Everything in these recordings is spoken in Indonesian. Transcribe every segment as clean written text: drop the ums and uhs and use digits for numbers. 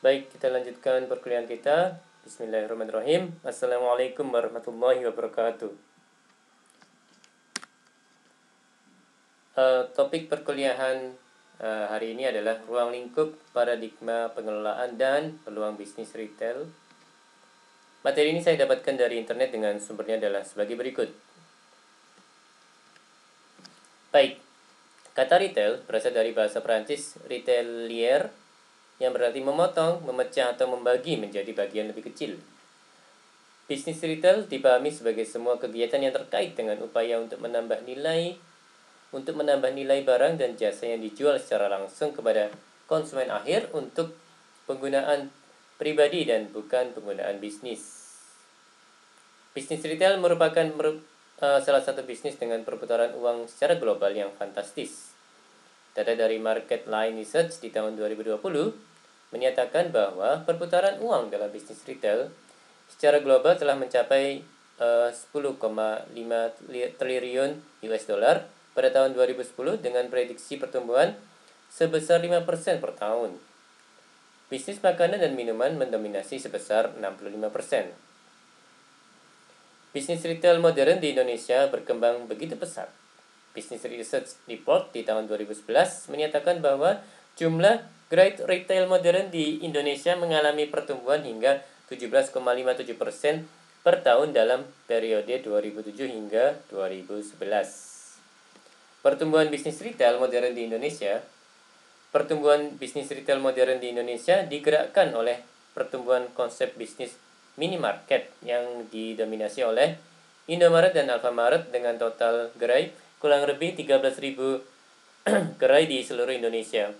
Baik, kita lanjutkan perkuliahan kita. Bismillahirrahmanirrahim. Assalamualaikum warahmatullahi wabarakatuh. Topik perkuliahan hari ini adalah ruang lingkup, paradigma pengelolaan, dan peluang bisnis retail. Materi ini saya dapatkan dari internet dengan sumbernya adalah sebagai berikut. Baik, kata retail berasal dari bahasa Prancis retelier, yang berarti memotong, memecah, atau membagi menjadi bagian lebih kecil. Bisnis retail dipahami sebagai semua kegiatan yang terkait dengan upaya untuk menambah nilai barang dan jasa yang dijual secara langsung kepada konsumen akhir untuk penggunaan pribadi dan bukan penggunaan bisnis. Bisnis retail merupakan salah satu bisnis dengan perputaran uang secara global yang fantastis. Data dari Market Line Research di tahun 2020 menyatakan bahwa perputaran uang dalam bisnis retail secara global telah mencapai 10,5 triliun US dollar pada tahun 2010 dengan prediksi pertumbuhan sebesar 5% per tahun. Bisnis makanan dan minuman mendominasi sebesar 65%. Bisnis retail modern di Indonesia berkembang begitu pesat. Business Research Report di tahun 2011 menyatakan bahwa jumlah gerai retail modern di Indonesia mengalami pertumbuhan hingga 17,57% per tahun dalam periode 2007 hingga 2011. Pertumbuhan bisnis retail modern di Indonesia digerakkan oleh pertumbuhan konsep bisnis minimarket yang didominasi oleh Indomaret dan Alfamart dengan total gerai kurang lebih 13.000 gerai di seluruh Indonesia.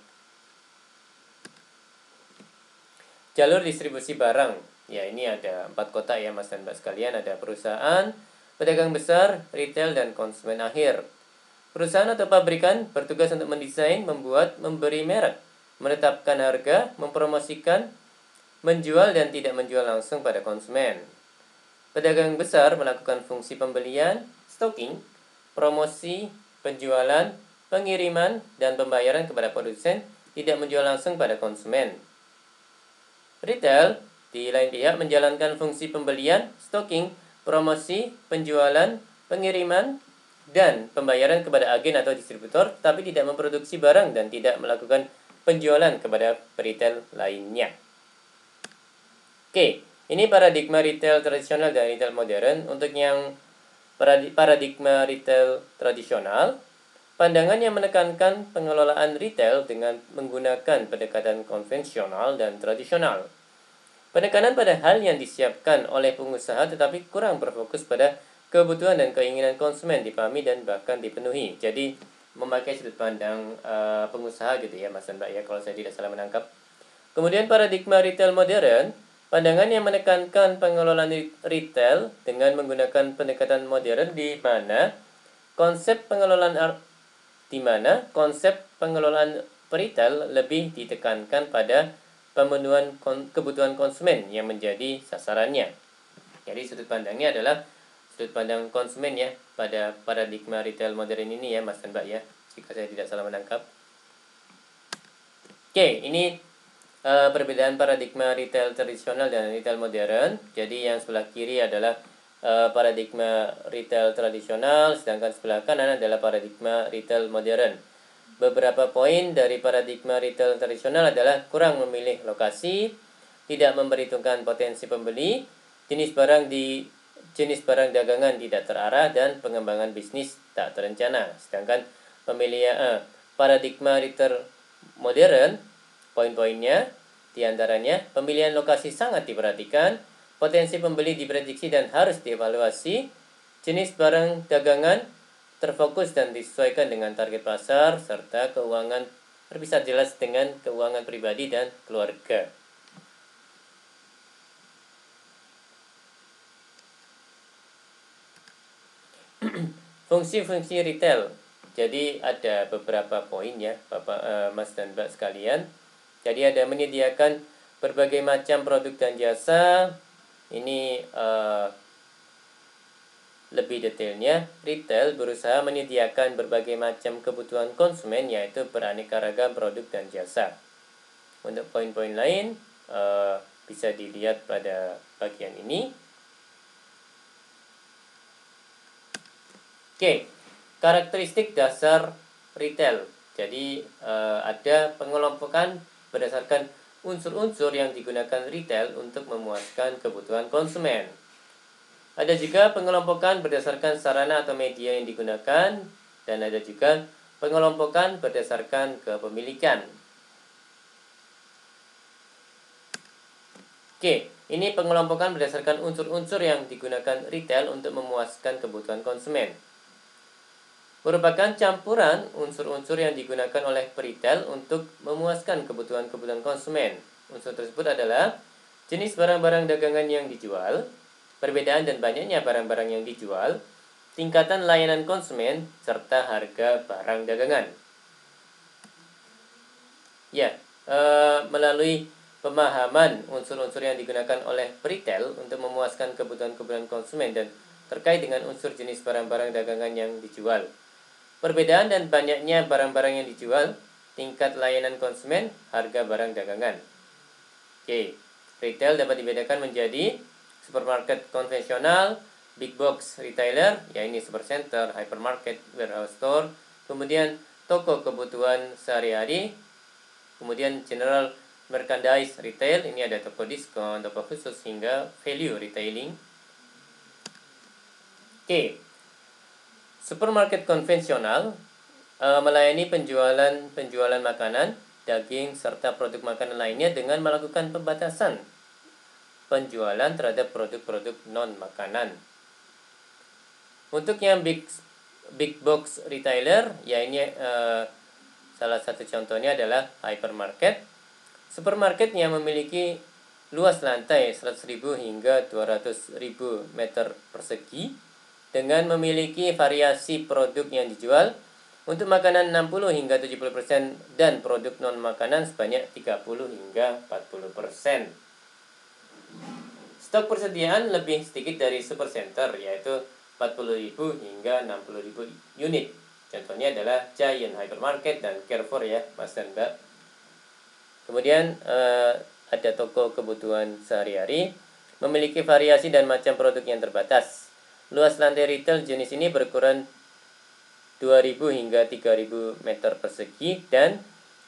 Jalur distribusi barang, ya ini ada 4 kotak ya Mas dan Mbak sekalian, ada perusahaan, pedagang besar, retail, dan konsumen akhir. Perusahaan atau pabrikan bertugas untuk mendesain, membuat, memberi merek, menetapkan harga, mempromosikan, menjual dan tidak menjual langsung pada konsumen. Pedagang besar melakukan fungsi pembelian, stocking, promosi, penjualan, pengiriman, dan pembayaran kepada produsen, tidak menjual langsung pada konsumen. Retail, di lain pihak, menjalankan fungsi pembelian, stocking, promosi, penjualan, pengiriman, dan pembayaran kepada agen atau distributor, tapi tidak memproduksi barang dan tidak melakukan penjualan kepada retail lainnya. Oke, ini paradigma retail tradisional dan retail modern. Untuk yang paradigma retail tradisional, pandangan yang menekankan pengelolaan retail dengan menggunakan pendekatan konvensional dan tradisional. Penekanan pada hal yang disiapkan oleh pengusaha tetapi kurang berfokus pada kebutuhan dan keinginan konsumen dipahami dan bahkan dipenuhi. Jadi memakai sudut pandang pengusaha gitu ya Mas dan Mbak ya, kalau saya tidak salah menangkap. Kemudian paradigma retail modern, pandangan yang menekankan pengelolaan retail dengan menggunakan pendekatan modern di mana konsep pengelolaan retail lebih ditekankan pada pemenuhan kebutuhan konsumen yang menjadi sasarannya. Jadi sudut pandangnya adalah sudut pandang konsumen ya pada paradigma retail modern ini ya Mas dan Mbak ya, jika saya tidak salah menangkap. Oke, ini perbedaan paradigma retail tradisional dan retail modern. Jadi yang sebelah kiri adalah paradigma retail tradisional, sedangkan sebelah kanan adalah paradigma retail modern. Beberapa poin dari paradigma retail tradisional adalah kurang memilih lokasi, tidak memperhitungkan potensi pembeli, jenis barang dagangan tidak terarah, dan pengembangan bisnis tak terencana. Sedangkan paradigma retail modern, poin-poinnya diantaranya pemilihan lokasi sangat diperhatikan, potensi pembeli diprediksi dan harus dievaluasi, jenis barang dagangan terfokus dan disesuaikan dengan target pasar, serta keuangan terpisah jelas dengan keuangan pribadi dan keluarga. Fungsi-fungsi retail. Jadi ada beberapa poin ya Bapak, Mas dan Mbak sekalian. Jadi ada menyediakan berbagai macam produk dan jasa. Ini lebih detailnya, retail berusaha menyediakan berbagai macam kebutuhan konsumen, yaitu beraneka ragam produk dan jasa. Untuk poin-poin lain, bisa dilihat pada bagian ini. Oke, karakteristik dasar retail. Jadi ada pengelompokan berdasarkan unsur-unsur yang digunakan retail untuk memuaskan kebutuhan konsumen. Ada juga pengelompokan berdasarkan sarana atau media yang digunakan, dan ada juga pengelompokan berdasarkan kepemilikan. Oke, ini pengelompokan berdasarkan unsur-unsur yang digunakan retail untuk memuaskan kebutuhan konsumen. Merupakan campuran unsur-unsur yang digunakan oleh peritel untuk memuaskan kebutuhan-kebutuhan konsumen. Unsur tersebut adalah jenis barang-barang dagangan yang dijual, perbedaan dan banyaknya barang-barang yang dijual, tingkatan layanan konsumen, serta harga barang dagangan. Ya, melalui pemahaman unsur-unsur yang digunakan oleh peritel untuk memuaskan kebutuhan-kebutuhan konsumen dan terkait dengan unsur jenis barang-barang dagangan yang dijual, perbedaan dan banyaknya barang-barang yang dijual, tingkat layanan konsumen, harga barang dagangan. Oke, retail dapat dibedakan menjadi supermarket konvensional, big box retailer, ya ini supercenter, hypermarket, warehouse store, kemudian toko kebutuhan sehari-hari, kemudian general merchandise retail, ini ada toko diskon, toko khusus, hingga value retailing. Oke, supermarket konvensional melayani penjualan makanan, daging, serta produk makanan lainnya dengan melakukan pembatasan penjualan terhadap produk-produk non-makanan. Untuk yang big box retailer, ya ini salah satu contohnya adalah hypermarket. Supermarket yang memiliki luas lantai 100.000 hingga 200.000 meter persegi dengan memiliki variasi produk yang dijual. Untuk makanan 60 hingga 70% dan produk non-makanan sebanyak 30 hingga 40%. Stok persediaan lebih sedikit dari supercenter, yaitu 40.000 hingga 60.000 unit. Contohnya adalah Giant Hypermarket dan Carrefour ya, Mas dan Mbak. Kemudian ada toko kebutuhan sehari-hari, memiliki variasi dan macam produk yang terbatas. Luas lantai retail jenis ini berukuran 2.000 hingga 3.000 meter persegi dan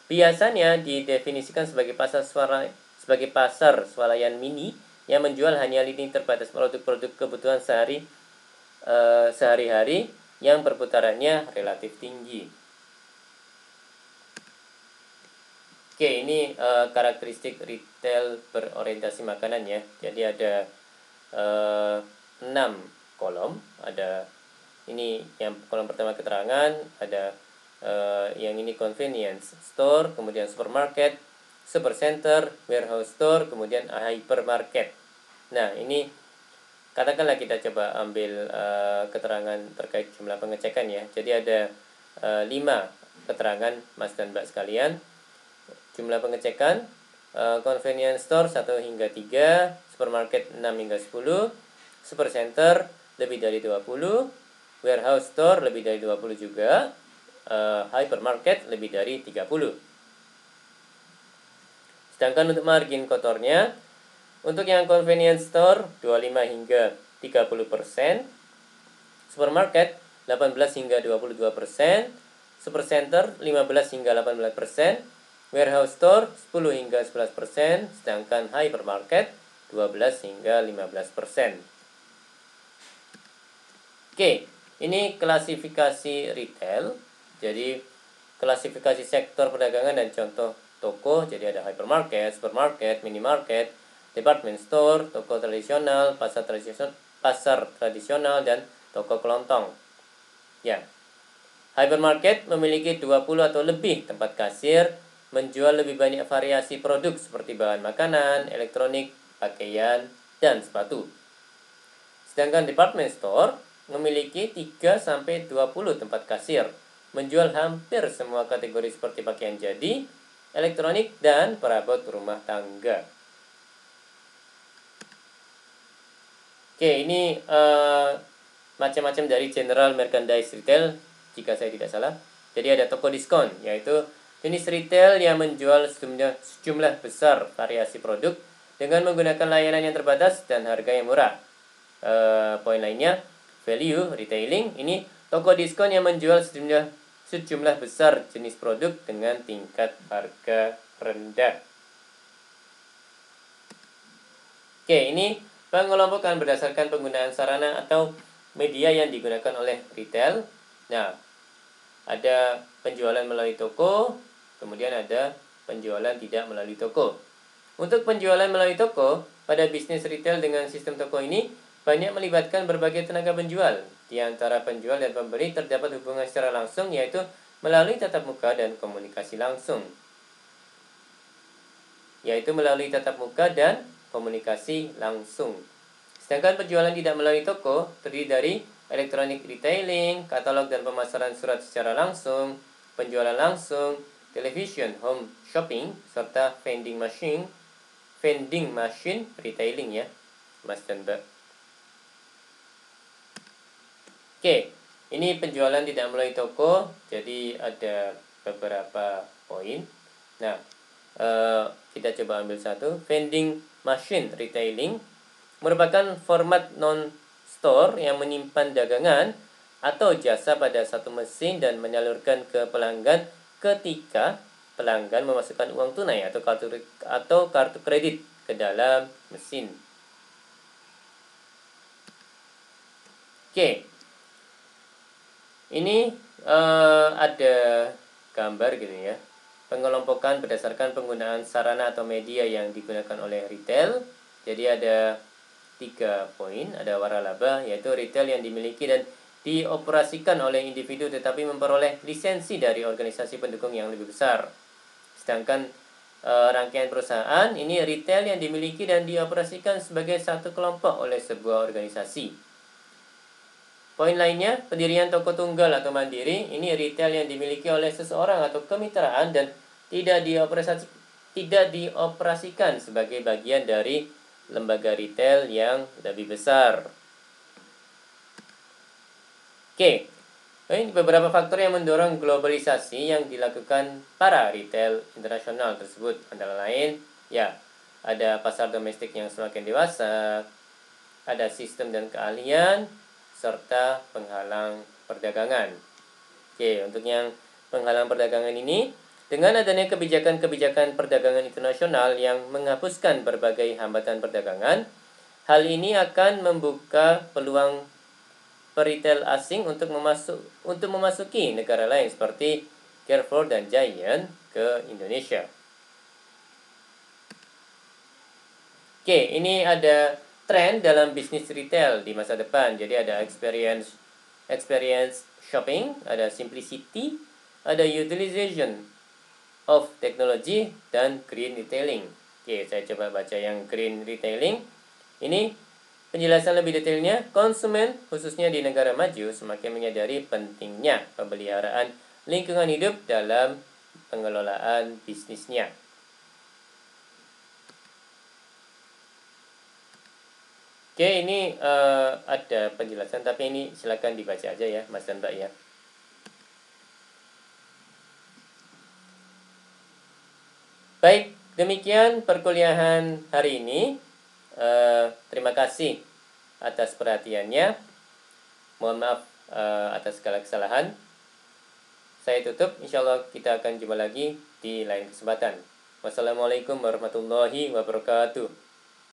biasanya didefinisikan sebagai pasar swalayan mini yang menjual hanya lini terbatas produk-produk kebutuhan sehari-hari yang perputarannya relatif tinggi. Oke, ini karakteristik retail berorientasi makanan ya. Jadi ada 6 kolom. Ada ini yang kolom pertama keterangan, ada yang ini convenience store, kemudian supermarket, supercenter, warehouse store, kemudian hypermarket. Nah, ini katakanlah kita coba ambil keterangan terkait jumlah pengecekan ya. Jadi ada 5 keterangan Mas dan Mbak sekalian. Jumlah pengecekan convenience store 1 hingga 3, supermarket 6 hingga 10, supercenter lebih dari 20, warehouse store lebih dari 20 juga, hypermarket lebih dari 30. Sedangkan untuk margin kotornya, untuk yang convenience store 25 hingga 30%, supermarket 18 hingga 22%, supercenter 15 hingga 18%, warehouse store 10 hingga 11%, sedangkan hypermarket 12 hingga 15%. Oke, ini klasifikasi retail. Jadi klasifikasi sektor perdagangan dan contoh toko. Jadi ada hypermarket, supermarket, minimarket, department store, toko tradisional, pasar tradisional, dan toko kelontong. Ya, hypermarket memiliki 20 atau lebih tempat kasir, menjual lebih banyak variasi produk seperti bahan makanan, elektronik, pakaian, dan sepatu. Sedangkan department store memiliki 3-20 tempat kasir, menjual hampir semua kategori seperti pakaian jadi, elektronik, dan perabot rumah tangga. Oke, ini macam-macam dari general merchandise retail, jika saya tidak salah. Jadi ada toko diskon, yaitu Jenis retail yang menjual sejumlah besar variasi produk dengan menggunakan layanan yang terbatas dan harga yang murah. Poin lainnya, value retailing, ini toko diskon yang menjual sejumlah besar jenis produk dengan tingkat harga rendah. Oke, ini pengelompokan berdasarkan penggunaan sarana atau media yang digunakan oleh retail. Nah, ada penjualan melalui toko, kemudian ada penjualan tidak melalui toko. Untuk penjualan melalui toko, pada bisnis retail dengan sistem toko ini banyak melibatkan berbagai tenaga penjual. Di antara penjual dan pembeli terdapat hubungan secara langsung, yaitu melalui tatap muka dan komunikasi langsung. Sedangkan penjualan tidak melalui toko terdiri dari electronic retailing, katalog dan pemasaran surat secara langsung, penjualan langsung, television, home shopping, serta vending machine retailing ya, Mas dan Mbak. Oke, ini penjualan tidak melalui toko, jadi ada beberapa poin. Nah, kita coba ambil satu. Vending machine retailing merupakan format non-store yang menyimpan dagangan atau jasa pada satu mesin dan menyalurkan ke pelanggan ketika pelanggan memasukkan uang tunai atau kartu kredit ke dalam mesin. Oke, ini ada gambar gitu ya. Pengelompokan berdasarkan penggunaan sarana atau media yang digunakan oleh retail. Jadi ada 3 poin, ada waralaba, yaitu retail yang dimiliki dan dioperasikan oleh individu tetapi memperoleh lisensi dari organisasi pendukung yang lebih besar. Sedangkan rangkaian perusahaan ini retail yang dimiliki dan dioperasikan sebagai satu kelompok oleh sebuah organisasi. Poin lainnya, pendirian toko tunggal atau mandiri, ini retail yang dimiliki oleh seseorang atau kemitraan dan tidak dioperasikan sebagai bagian dari lembaga retail yang lebih besar. Oke, ini beberapa faktor yang mendorong globalisasi yang dilakukan para retail internasional tersebut. Antara lain, ya, ada pasar domestik yang semakin dewasa, ada sistem dan keahlian, serta penghalang perdagangan. Oke, untuk yang penghalang perdagangan ini, dengan adanya kebijakan-kebijakan perdagangan internasional yang menghapuskan berbagai hambatan perdagangan, hal ini akan membuka peluang peritel asing untuk memasuki negara lain seperti Carrefour dan Giant ke Indonesia. Oke, ini ada tren dalam bisnis retail di masa depan. Jadi ada experience shopping, ada simplicity, ada utilization of technology, dan green retailing. Oke, saya coba baca yang green retailing. Ini penjelasan lebih detailnya, konsumen khususnya di negara maju semakin menyadari pentingnya pemeliharaan lingkungan hidup dalam pengelolaan bisnisnya. Oke, ini ada penjelasan, tapi ini silakan dibaca aja ya, Mas dan Mbak ya. Baik, demikian perkuliahan hari ini. Terima kasih atas perhatiannya. Mohon maaf atas segala kesalahan. Saya tutup, insya Allah kita akan jumpa lagi di lain kesempatan. Wassalamualaikum warahmatullahi wabarakatuh.